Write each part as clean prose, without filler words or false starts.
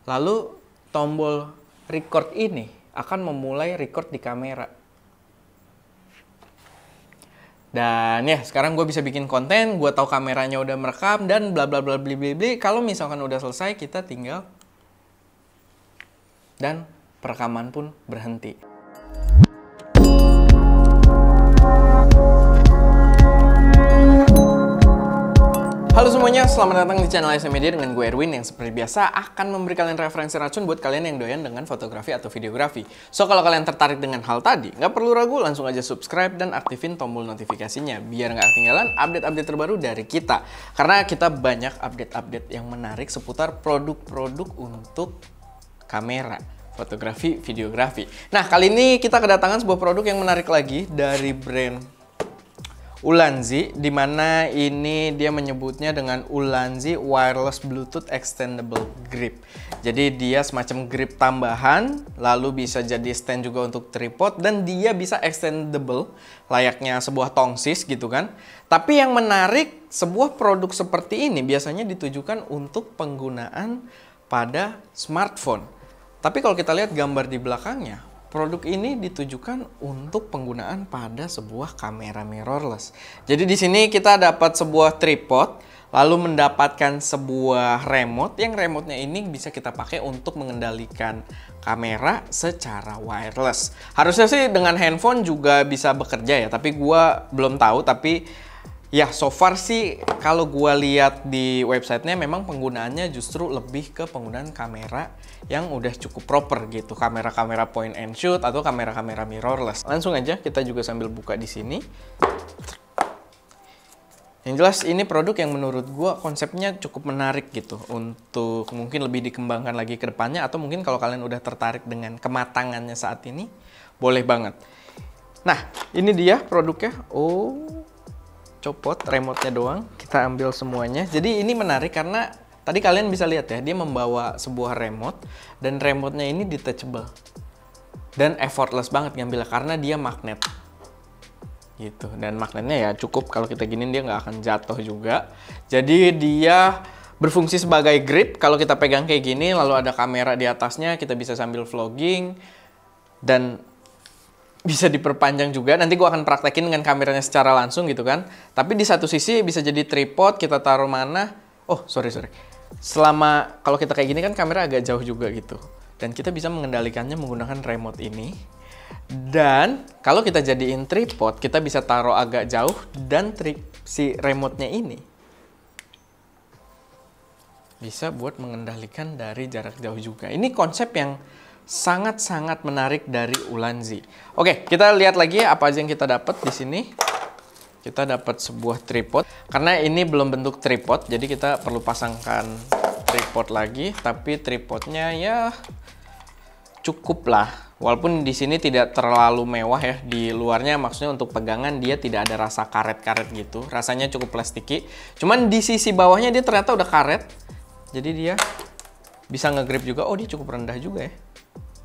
Lalu tombol record ini akan memulai record di kamera. Dan ya, sekarang gue bisa bikin konten, gue tahu kameranya udah merekam, dan bla bla bla bli bli bli. Kalau misalkan udah selesai, kita tinggal dan perekaman pun berhenti. Halo semuanya, selamat datang di channel SM Media dengan gue Erwin yang seperti biasa akan memberi kalian referensi racun buat kalian yang doyan dengan fotografi atau videografi. So, kalau kalian tertarik dengan hal tadi, nggak perlu ragu, langsung aja subscribe dan aktifin tombol notifikasinya biar nggak ketinggalan update-update terbaru dari kita. Karena kita banyak update-update yang menarik seputar produk-produk untuk kamera, fotografi, videografi. Nah, kali ini kita kedatangan sebuah produk yang menarik lagi dari brand Ulanzi, di mana ini dia menyebutnya dengan Ulanzi Wireless Bluetooth Extendable Grip. Jadi dia semacam grip tambahan, lalu bisa jadi stand juga untuk tripod, dan dia bisa extendable, layaknya sebuah tongsis gitu kan. Tapi yang menarik, sebuah produk seperti ini biasanya ditujukan untuk penggunaan pada smartphone. Tapi kalau kita lihat gambar di belakangnya, produk ini ditujukan untuk penggunaan pada sebuah kamera mirrorless. Jadi di sini kita dapat sebuah tripod, lalu mendapatkan sebuah remote, yang remote-nya ini bisa kita pakai untuk mengendalikan kamera secara wireless. Harusnya sih dengan handphone juga bisa bekerja ya, tapi gua belum tahu. Tapi ya, so far sih kalau gua lihat di websitenya memang penggunaannya justru lebih ke penggunaan kamera yang udah cukup proper gitu, kamera-kamera point and shoot atau kamera-kamera mirrorless. Langsung aja kita juga sambil buka di sini. Yang jelas ini produk yang menurut gua konsepnya cukup menarik gitu untuk mungkin lebih dikembangkan lagi ke depannya, atau mungkin kalau kalian udah tertarik dengan kematangannya saat ini, boleh banget. Nah, ini dia produknya. Oh, copot remote-nya doang, kita ambil semuanya. Jadi ini menarik karena tadi kalian bisa lihat ya, dia membawa sebuah remote dan remote-nya ini detachable. Dan effortless banget ngambilnya karena dia magnet. Gitu. Dan magnetnya ya cukup, kalau kita giniin dia nggak akan jatuh juga. Jadi dia berfungsi sebagai grip. Kalau kita pegang kayak gini, lalu ada kamera di atasnya, kita bisa sambil vlogging. Dan bisa diperpanjang juga. Nanti gue akan praktekin dengan kameranya secara langsung gitu kan. Tapi di satu sisi bisa jadi tripod, kita taruh mana. Oh, sorry. Selama kalau kita kayak gini kan kamera agak jauh juga gitu. Dan kita bisa mengendalikannya menggunakan remote ini. Dan kalau kita jadiin tripod, kita bisa taruh agak jauh, dan si remote-nya ini bisa buat mengendalikan dari jarak jauh juga. Ini konsep yang sangat-sangat menarik dari Ulanzi. Oke, kita lihat lagi apa aja yang kita dapat di sini. Kita dapat sebuah tripod. Karena ini belum bentuk tripod, jadi kita perlu pasangkan tripod lagi. Tapi tripodnya ya cukup lah. Walaupun di sini tidak terlalu mewah ya. Di luarnya maksudnya untuk pegangan dia tidak ada rasa karet-karet gitu. Rasanya cukup plastiki. Cuman di sisi bawahnya dia ternyata udah karet. Jadi dia bisa ngegrip juga. Oh, dia cukup rendah juga ya.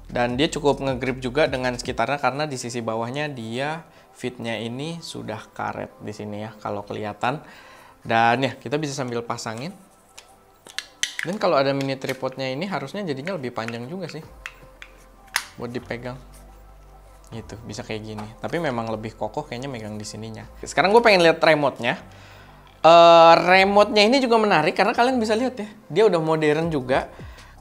Dan dia cukup ngegrip juga dengan sekitarnya karena di sisi bawahnya dia fitnya ini sudah karet di sini ya kalau kelihatan. Dan ya kita bisa sambil pasangin. Dan kalau ada mini tripodnya ini harusnya jadinya lebih panjang juga sih buat dipegang. Gitu, bisa kayak gini. Tapi memang lebih kokoh kayaknya megang di sininya. Sekarang gue pengen lihat remote-nya. Remote-nya ini juga menarik karena kalian bisa lihat ya, dia udah modern juga.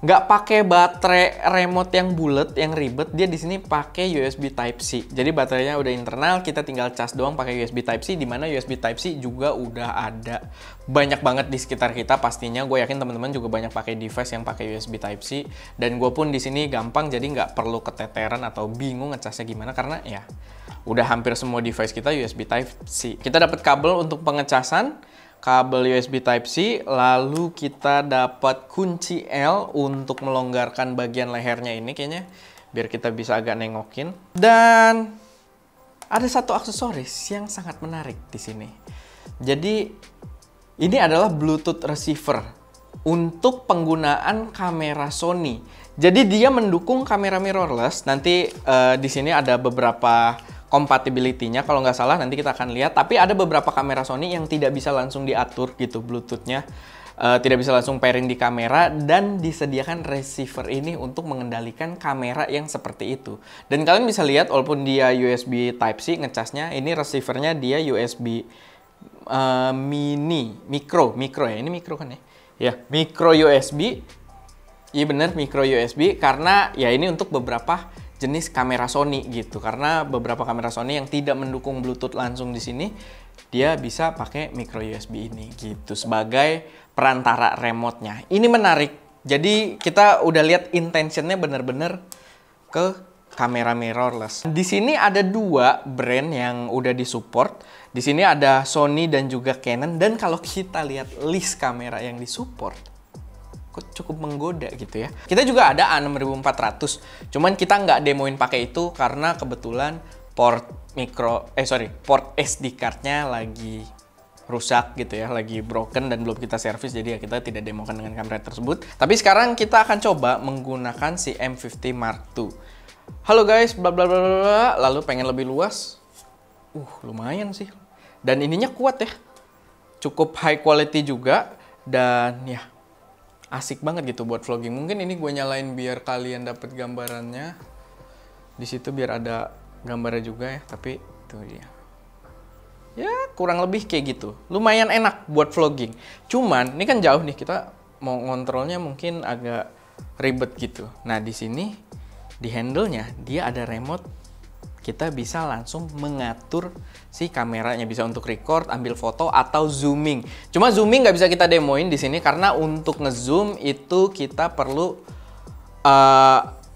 Nggak pakai baterai remote yang bulat, yang ribet. Dia di sini pakai USB Type-C. Jadi baterainya udah internal, kita tinggal cas doang pakai USB Type-C. Di mana USB Type-C juga udah ada banyak banget di sekitar kita pastinya. Gue yakin teman-teman juga banyak pakai device yang pakai USB Type-C. Dan gue pun di sini gampang, jadi nggak perlu keteteran atau bingung ngecasnya gimana karena ya udah hampir semua device kita USB Type-C. Kita dapat kabel untuk pengecasan, kabel USB Type-C, lalu kita dapat kunci L untuk melonggarkan bagian lehernya ini kayaknya, biar kita bisa agak nengokin. Dan ada satu aksesoris yang sangat menarik di sini. Jadi ini adalah Bluetooth receiver untuk penggunaan kamera Sony. Jadi dia mendukung kamera mirrorless. Nanti di sini ada beberapa compatibility-nya, kalau nggak salah nanti kita akan lihat. Tapi ada beberapa kamera Sony yang tidak bisa langsung diatur gitu Bluetooth-nya. tidak bisa langsung pairing di kamera, dan disediakan receiver ini untuk mengendalikan kamera yang seperti itu. Dan kalian bisa lihat walaupun dia USB Type-C ngecasnya, ini receivernya dia USB micro ya. Ini micro kan ya? Ya, micro USB. Iya bener, micro USB, karena ya ini untuk beberapa jenis kamera Sony gitu. Karena beberapa kamera Sony yang tidak mendukung Bluetooth langsung di sini, dia bisa pakai micro USB ini gitu sebagai perantara remote-nya. Ini menarik. Jadi kita udah lihat intentionnya bener-bener ke kamera mirrorless. Di sini ada 2 brand yang udah disupport. Di sini ada Sony dan juga Canon. Dan kalau kita lihat list kamera yang disupport, kok cukup menggoda gitu ya. Kita juga ada A6400. Cuman kita nggak demoin pakai itu karena kebetulan port SD card-nya lagi rusak gitu ya, lagi broken dan belum kita servis, jadi ya kita tidak demokan dengan kamera tersebut. Tapi sekarang kita akan coba menggunakan si M50 Mark II. Halo guys, bla bla bla bla, lalu pengen lebih luas. Lumayan sih. Dan ininya kuat ya. Cukup high quality juga dan ya asik banget gitu buat vlogging. Mungkin ini gue nyalain biar kalian dapat gambarannya. Di situ biar ada gambarnya juga ya, tapi itu dia. Ya kurang lebih kayak gitu. Lumayan enak buat vlogging. Cuman ini kan jauh nih, kita mau ngontrolnya mungkin agak ribet gitu. Nah di sini di handle-nya dia ada remote. Kita bisa langsung mengatur si kameranya, bisa untuk record, ambil foto atau zooming. Cuma zooming nggak bisa kita demoin di sini karena untuk ngezoom itu kita perlu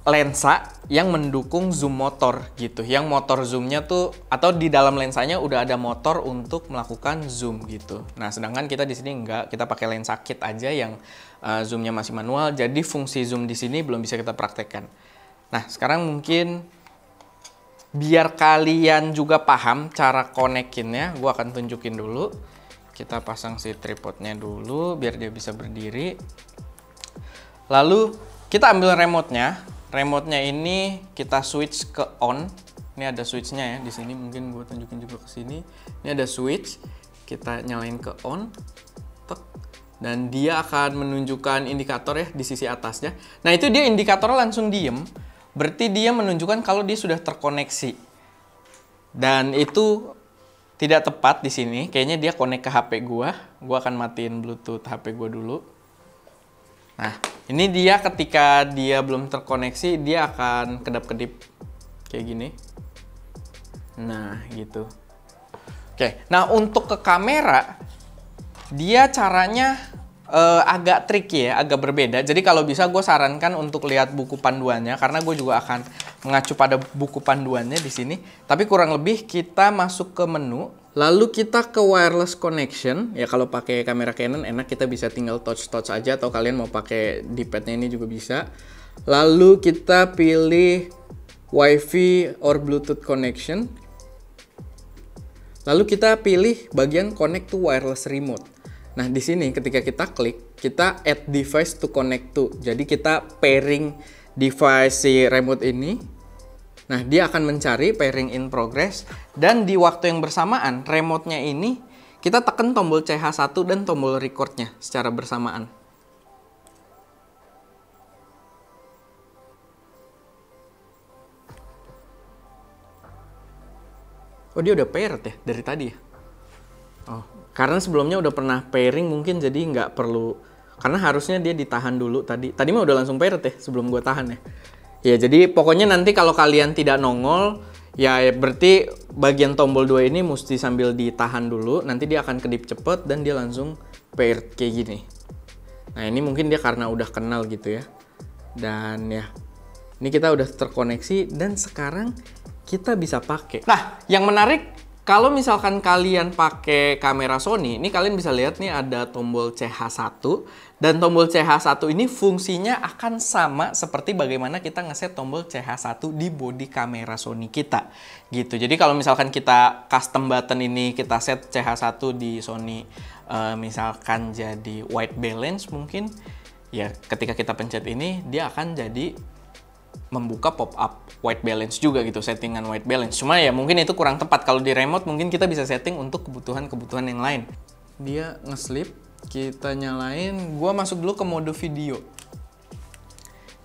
lensa yang mendukung zoom motor gitu. Yang motor zoomnya tuh atau di dalam lensanya udah ada motor untuk melakukan zoom gitu. Nah, sedangkan kita di sini enggak, kita pakai lensa kit aja yang zoomnya masih manual. Jadi fungsi zoom di sini belum bisa kita praktekkan. Nah, sekarang mungkin biar kalian juga paham cara konekinnya, gue akan tunjukin dulu. Kita pasang si tripodnya dulu biar dia bisa berdiri. Lalu kita ambil remote-nya. Remote-nya ini kita switch ke on. Ini ada switch-nya ya di sini. Mungkin gue tunjukin juga ke sini. Ini ada switch. Kita nyalain ke on. Tek. Dan dia akan menunjukkan indikator ya di sisi atasnya. Nah, itu dia indikatornya langsung diem. Berarti dia menunjukkan kalau dia sudah terkoneksi. Dan itu tidak tepat di sini. Kayaknya dia connect ke HP gua. Gua akan matiin Bluetooth HP gua dulu. Nah, ini dia ketika dia belum terkoneksi, dia akan kedap-kedip kayak gini. Nah, gitu. Oke, nah untuk ke kamera, dia caranya agak tricky ya, agak berbeda. Jadi kalau bisa gue sarankan untuk lihat buku panduannya, karena gue juga akan mengacu pada buku panduannya di sini. Tapi kurang lebih kita masuk ke menu, lalu kita ke wireless connection. Ya kalau pakai kamera Canon enak, kita bisa tinggal touch aja, atau kalian mau pakai D-pad-nya ini juga bisa. Lalu kita pilih Wi-Fi or Bluetooth connection. Lalu kita pilih bagian connect to wireless remote. Nah, di sini ketika kita klik, kita add device to connect to. Jadi kita pairing device si remote ini. Nah, dia akan mencari pairing in progress. Dan di waktu yang bersamaan, remote-nya ini kita tekan tombol CH1 dan tombol record-nya secara bersamaan. Oh, dia udah paired ya dari tadi ya? Oh, karena sebelumnya udah pernah pairing mungkin, jadi nggak perlu. Karena harusnya dia ditahan dulu tadi. Tadi mah udah langsung paired ya sebelum gue tahan ya. Ya, jadi pokoknya nanti kalau kalian tidak nongol, ya berarti bagian tombol 2 ini mesti sambil ditahan dulu. Nanti dia akan kedip cepet dan dia langsung paired kayak gini. Nah, ini mungkin dia karena udah kenal gitu ya. Dan ya, ini kita udah terkoneksi dan sekarang kita bisa pakai. Nah, yang menarik, kalau misalkan kalian pakai kamera Sony, ini kalian bisa lihat nih ada tombol CH1. Dan tombol CH1 ini fungsinya akan sama seperti bagaimana kita ngeset tombol CH1 di body kamera Sony kita. Gitu. Jadi kalau misalkan kita custom button ini, kita set CH1 di Sony, misalkan jadi white balance mungkin, ya ketika kita pencet ini, dia akan jadi membuka pop-up white balance juga gitu, settingan white balance. Cuma ya mungkin itu kurang tepat. Kalau di remote mungkin kita bisa setting untuk kebutuhan-kebutuhan yang lain. Dia nge-sleep, Kita nyalain, gua masuk dulu ke mode video.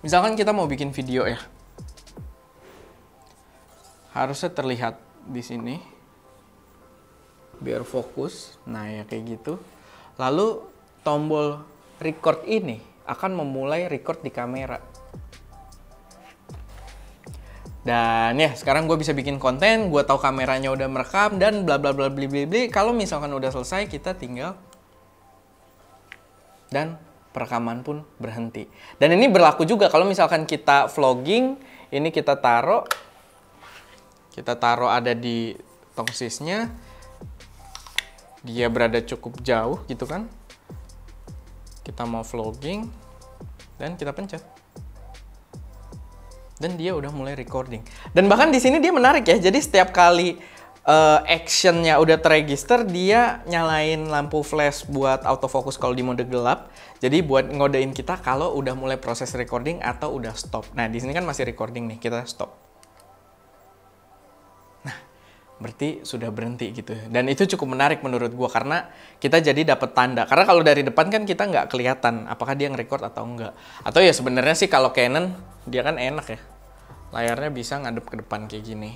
Misalkan kita mau bikin video ya. Harusnya terlihat di sini. Biar fokus. Nah, ya kayak gitu. Lalu tombol record ini akan memulai record di kamera. Dan ya, sekarang gue bisa bikin konten, gue tahu kameranya udah merekam dan bla bla bla bli bli bli. Kalau misalkan udah selesai, kita tinggal dan perekaman pun berhenti. Dan ini berlaku juga kalau misalkan kita vlogging, ini kita taruh ada di tongsisnya, dia berada cukup jauh gitu kan. Kita mau vlogging dan kita pencet. Dan dia udah mulai recording. Dan bahkan di sini dia menarik ya. Jadi setiap kali actionnya udah terregister, dia nyalain lampu flash buat autofocus kalau di mode gelap. Jadi buat ngodein kita kalau udah mulai proses recording atau udah stop. Nah, di sini kan masih recording nih, kita stop. Nah, berarti sudah berhenti gitu. Dan itu cukup menarik menurut gua karena kita jadi dapat tanda. Karena kalau dari depan kan kita nggak kelihatan apakah dia nge-record atau enggak. Atau ya sebenarnya sih kalau Canon dia kan enak ya. Layarnya bisa ngadep ke depan kayak gini.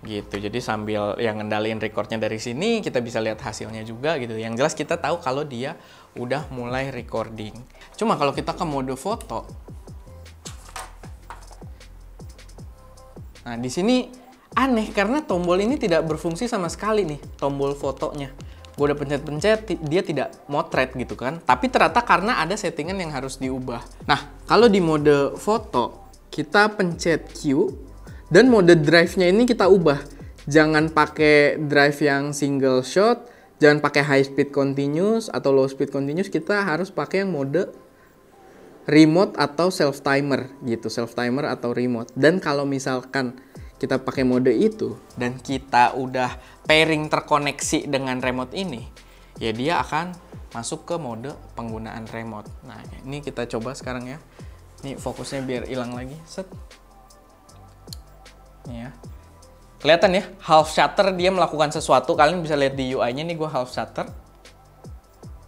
Gitu. Jadi sambil yang ngendaliin recordnya dari sini, kita bisa lihat hasilnya juga gitu. Yang jelas kita tahu kalau dia udah mulai recording. Cuma kalau kita ke mode foto, nah di sini aneh karena tombol ini tidak berfungsi sama sekali nih, tombol fotonya. Gue udah pencet-pencet, dia tidak motret gitu kan. Tapi ternyata karena ada settingan yang harus diubah. Nah, kalau di mode foto, kita pencet Q dan mode drive-nya ini kita ubah. Jangan pakai drive yang single shot, jangan pakai high speed continuous atau low speed continuous, kita harus pakai yang mode remote atau self timer gitu, self timer atau remote. Dan kalau misalkan kita pakai mode itu dan kita udah pairing terkoneksi dengan remote ini, ya dia akan masuk ke mode penggunaan remote. Nah, ini kita coba sekarang ya. Ini fokusnya biar hilang lagi. Set. Nih ya. Kelihatan ya, half shutter dia melakukan sesuatu. Kalian bisa lihat di UI-nya nih, gue half shutter.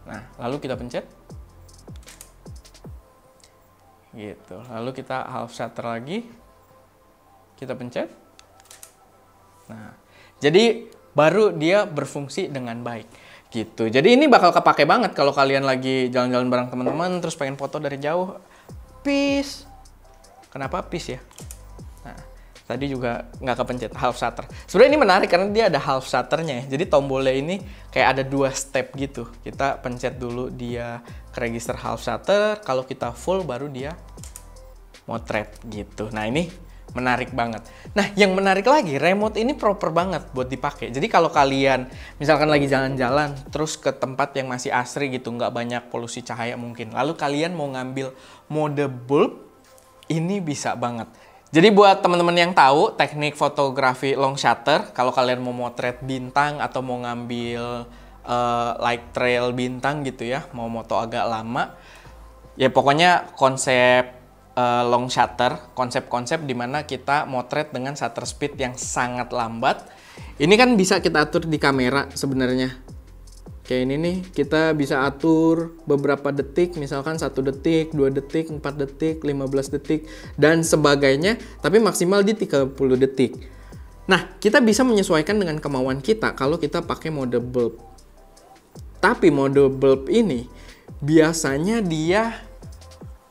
Nah, lalu kita pencet. Gitu. Lalu kita half shutter lagi. Kita pencet. Nah, jadi baru dia berfungsi dengan baik. Gitu. Jadi ini bakal kepake banget kalau kalian lagi jalan-jalan bareng teman-teman terus pengen foto dari jauh. Peace. Kenapa peace ya? Nah, tadi juga nggak kepencet half shutter. Sebenarnya ini menarik karena dia ada half shutternya ya. Jadi tombolnya ini kayak ada 2 step gitu. Kita pencet dulu dia ke register half shutter. Kalau kita full baru dia motret gitu. Nah, ini menarik banget. Nah, yang menarik lagi, remote ini proper banget buat dipakai. Jadi kalau kalian misalkan lagi jalan-jalan terus ke tempat yang masih asri gitu, nggak banyak polusi cahaya mungkin. Lalu kalian mau ngambil mode bulb, ini bisa banget. Jadi buat teman-teman yang tahu teknik fotografi long shutter, kalau kalian mau motret bintang atau mau ngambil light trail bintang gitu ya, mau moto agak lama, ya pokoknya konsep long shutter, konsep-konsep dimana kita motret dengan shutter speed yang sangat lambat. Ini kan bisa kita atur di kamera sebenarnya. Kayak ini nih, kita bisa atur beberapa detik, misalkan 1 detik, 2 detik, 4 detik, 15 detik, dan sebagainya, tapi maksimal di 30 detik. Nah, kita bisa menyesuaikan dengan kemauan kita kalau kita pakai mode bulb. Tapi mode bulb ini biasanya dia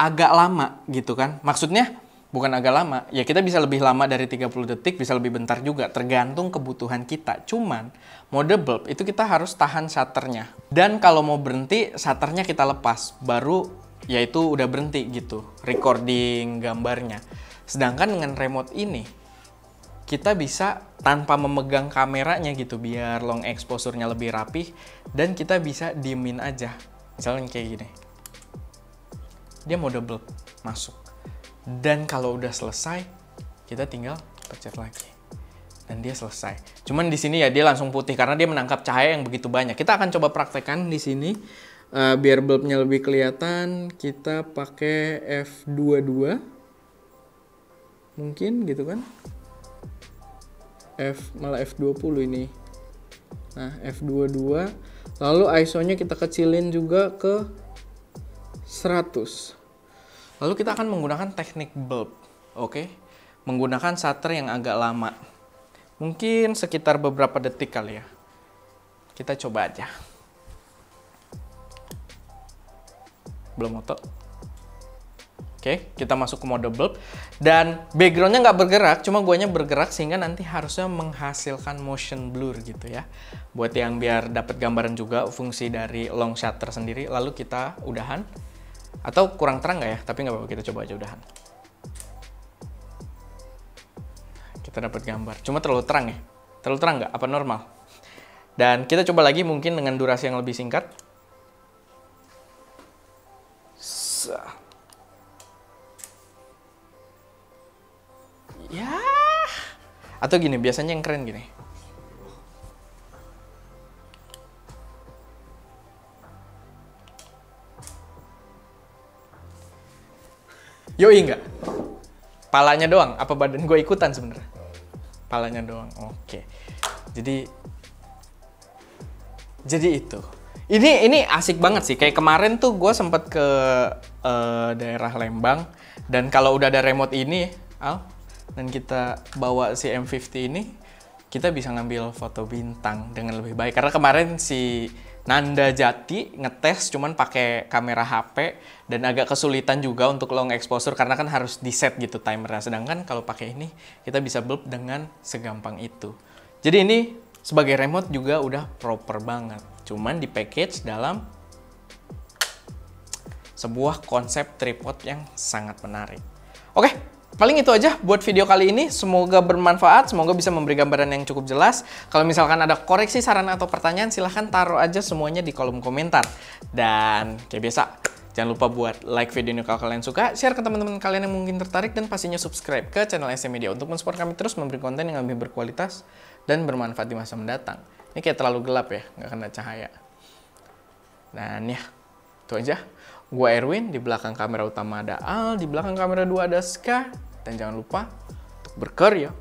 agak lama gitu kan. Maksudnya bukan agak lama, ya kita bisa lebih lama dari 30 detik, bisa lebih bentar juga, tergantung kebutuhan kita. Cuman mode bulb itu kita harus tahan shutternya. Dan kalau mau berhenti, shutternya kita lepas, baru yaitu udah berhenti gitu, recording gambarnya. Sedangkan dengan remote ini, kita bisa tanpa memegang kameranya gitu, biar long exposure-nya lebih rapih, dan kita bisa diemin aja. Misalnya kayak gini. Dia mode bulb masuk. Dan kalau udah selesai, kita tinggal pencet lagi. Dan dia selesai. Cuman di sini ya dia langsung putih karena dia menangkap cahaya yang begitu banyak. Kita akan coba praktekkan di sini biar bulbnya lebih kelihatan. Kita pakai F22. Mungkin gitu kan. Malah F20 ini. Nah, F22. Lalu ISO-nya kita kecilin juga ke 100. Lalu kita akan menggunakan teknik bulb. Oke. Menggunakan shutter yang agak lama. Mungkin sekitar beberapa detik kali ya. Kita coba aja. Belum auto. Oke, kita masuk ke mode bulb. Dan backgroundnya nggak bergerak, cuma guanya bergerak sehingga nanti harusnya menghasilkan motion blur gitu ya. Buat yang biar dapat gambaran juga fungsi dari long shutter sendiri. Lalu kita udahan. Atau kurang terang nggak ya? Tapi nggak apa-apa, kita coba aja udahan. Kita dapat gambar. Cuma terlalu terang ya? Terlalu terang nggak? Apa normal? Dan kita coba lagi mungkin dengan durasi yang lebih singkat. Ya, atau gini, biasanya yang keren gini. Yoi nggak? Palanya doang, apa badan gue ikutan sebenarnya? Palanya doang, oke. Jadi itu. Ini asik banget sih. Kayak kemarin tuh gue sempet ke daerah Lembang, dan kalau udah ada remote ini, Al, dan kita bawa si M50 ini, kita bisa ngambil foto bintang dengan lebih baik. Karena kemarin si Nanda Jati ngetes cuman pakai kamera HP dan agak kesulitan juga untuk long exposure karena kan harus di set gitu timernya. Sedangkan kalau pakai ini kita bisa bulb dengan segampang itu. Jadi ini sebagai remote juga udah proper banget. Cuman di package dalam sebuah konsep tripod yang sangat menarik. Oke, paling itu aja buat video kali ini. Semoga bermanfaat, semoga bisa memberi gambaran yang cukup jelas. Kalau misalkan ada koreksi, saran, atau pertanyaan, silahkan taruh aja semuanya di kolom komentar. Dan kayak biasa, jangan lupa buat like video ini kalau kalian suka, share ke teman-teman kalian yang mungkin tertarik, dan pastinya subscribe ke channel SM Media untuk mensupport kami terus memberi konten yang lebih berkualitas dan bermanfaat di masa mendatang. Ini kayak terlalu gelap ya, nggak kena cahaya. Dan ya, itu aja. Gue Erwin, di belakang kamera utama ada Al, di belakang kamera 2 ada Ska. Dan jangan lupa untuk berkarya.